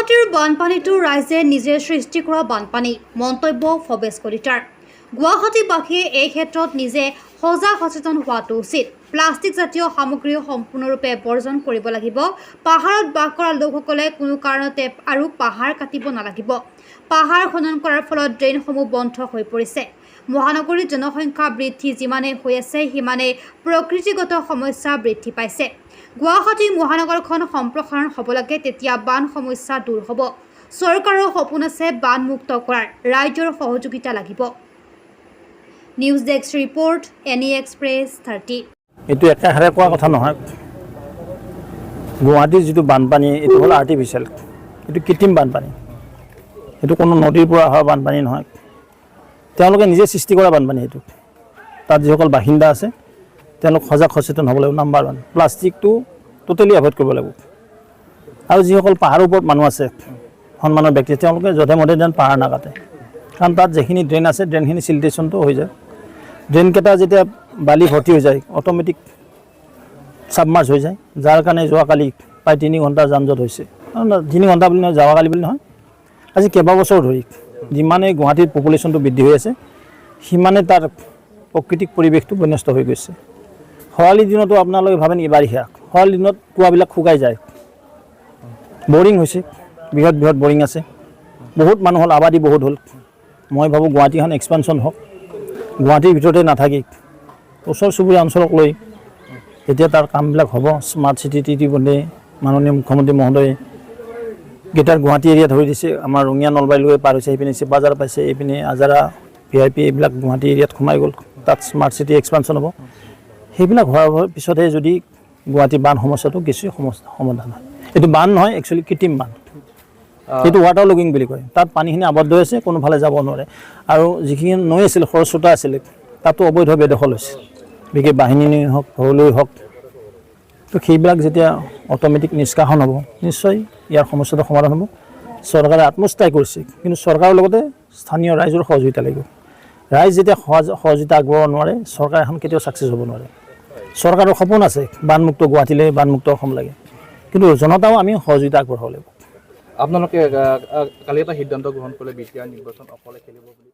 গুৱাহাটীৰ বানপানীটো ৰাইজে নিজে সৃষ্টি কৰা বানপানী মন্তব্য ফবেছ কলিতাৰ। গুৱাহাটীবাসীয়ে এই ক্ষেত্ৰত নিজে সজাগ সচেতন হোৱাটো উচিত। প্লাষ্টিক জাতীয় সামগ্ৰী সম্পূৰ্ণৰূপে বৰ্জন কৰিব লাগিব। পাহাৰত বাস কৰা লোকসকলে কোনো কাৰণতে আৰু পাহাৰ কাটিব নালাগিব। পাহাৰ খনন কৰাৰ ফলত ড্ৰেইনসমূহ বন্ধ হৈ পৰিছে। মহানগৰীৰ জনসংখ্যা বৃদ্ধি যিমানে হৈ আছে সিমানে প্ৰকৃতিগত সমস্যা বৃদ্ধি পাইছে। গুৱাহাটী মহানগৰখন সম্প্ৰসাৰণ হ'ব লাগে, তেতিয়া বান সমস্যা দূৰ হ'ব। চৰকাৰৰ সপোন আছে বানমুক্ত কৰাৰ, ৰাইজৰ সহযোগিতা লাগিব। News desk report, NE express 30। এইটো একেবাৰে কোৱা কথা নহয়। গুৱাহাটীৰ যিটো বানপানী এইটো হ'ল আৰ্টিফিচিয়েল, এইটো কৃত্ৰিম বানপানী। এইটো কোনো নদীৰ পৰা অহা বানপানী নহয়, তেওঁলোকে নিজে সৃষ্টি কৰা বানপানী। এইটো তাত যিসকল বাসিন্দা আছে তেওঁলোক সজাগ সচেতন হ'ব লাগিব। নাম্বাৰ 1, প্লাষ্টিকটো টোটেলি এভইড কৰিব লাগিব। আৰু যিসকল পাহাৰৰ ওপৰত মানুহ আছে, সন্মানৰ ব্যক্তি, তেওঁলোকে যধে মধে যেন পাহাৰ নাকাটে, কাৰণ তাত যিখিনি ড্ৰেইন আছে ড্ৰেইনখিনি চিলটেশ্যনটো হৈ যায়। ড্ৰেইনকেইটা যেতিয়া বালি ভৰ্তি হৈ যায় অট'মেটিক ছাবমাৰ্জ হৈ যায়, যাৰ কাৰণে যোৱাকালি প্ৰায় 3 ঘণ্টাৰ যানজঁট হৈছে। 3 ঘণ্টা বুলি নহয়, যোৱাকালি বুলি নহয়, আজি কেইবাবছৰ ধৰি যিমানে গুৱাহাটীৰ পপুলেশ্যনটো বৃদ্ধি হৈ আছে সিমানে তাৰ প্ৰাকৃতিক পৰিৱেশটো বিনষ্ট হৈ গৈছে। খৰালি দিনতো আপোনালোকে ভাবে নেকি বাৰিষা খৰালি দিনত কুৱাবিলাক শুকাই যায়। বৰিং হৈছে, বৃহৎ বৃহৎ বৰিং আছে, বহুত মানুহ হ'ল, আবাদী বহুত হ'ল। মই ভাবোঁ গুৱাহাটীখন এক্সপানশ্যন হওক, গুৱাহাটীৰ ভিতৰতে নাথাকি ওচৰ চুবুৰীয়া অঞ্চলক লৈ যেতিয়া তাৰ কামবিলাক হ'ব, স্মাৰ্ট চিটি ইতিমধ্যে মাননীয় মুখ্যমন্ত্ৰী মহোদয়ে গেটাৰ গুৱাহাটী এৰিয়া ধৰি দিছে। আমাৰ ৰঙিয়া নলবাৰীলৈ পাৰ হৈছে, এইপিনে চিপাজাৰ পাইছে, এইপিনে আজাৰা VIP এইবিলাক গুৱাহাটী এৰিয়াত সোমাই গ'ল। তাত স্মাৰ্ট চিটি এক্সপানশ্যন হ'ব। সেইবিলাক হোৱাৰ পিছতহে যদি গুৱাহাটী বান সমস্যাটো কিছু সমাধান হয়। এইটো বান নহয়, একচুৱেলি কৃত্ৰিম বান। এইটো ৱাটাৰ লগিং বুলি কয়। তাত পানীখিনি আবদ্ধ হৈছে, কোনোফালে যাব নোৱাৰে। আৰু যিখিনি নৈ আছিল, খৰস্ৰোতা আছিলে, তাতো অবৈধ বেদখল হৈছে, বিশেষ বাহিনী হওক, ভৰলৈ হওক। তো সেইবিলাক যেতিয়া অট'মেটিক নিষ্কাশন হ'ব, নিশ্চয় ইয়াৰ সমস্যাটো সমাধান হ'ব। চৰকাৰে আত্মস্থায়ী কৰিছে, কিন্তু চৰকাৰৰ লগতে স্থানীয় ৰাইজৰ সহযোগিতা লাগিব। ৰাইজ যেতিয়া সহযোগিতা আগবঢ়াব নোৱাৰে, চৰকাৰ এখন কেতিয়াও ছাকচেছ হ'ব নোৱাৰে। চৰকাৰৰ সপোন আছে বানমুক্ত গুৱাহাটীলৈ, বানমুক্ত অসম লাগে, কিন্তু জনতাও আমি সহযোগিতা আগবঢ়াব লাগিব। আপোনালোকে কালি এটা সিদ্ধান্ত গ্ৰহণ কৰিলে বিটিআৰ নিৰ্বাচন অকলে খেলিব বুলি।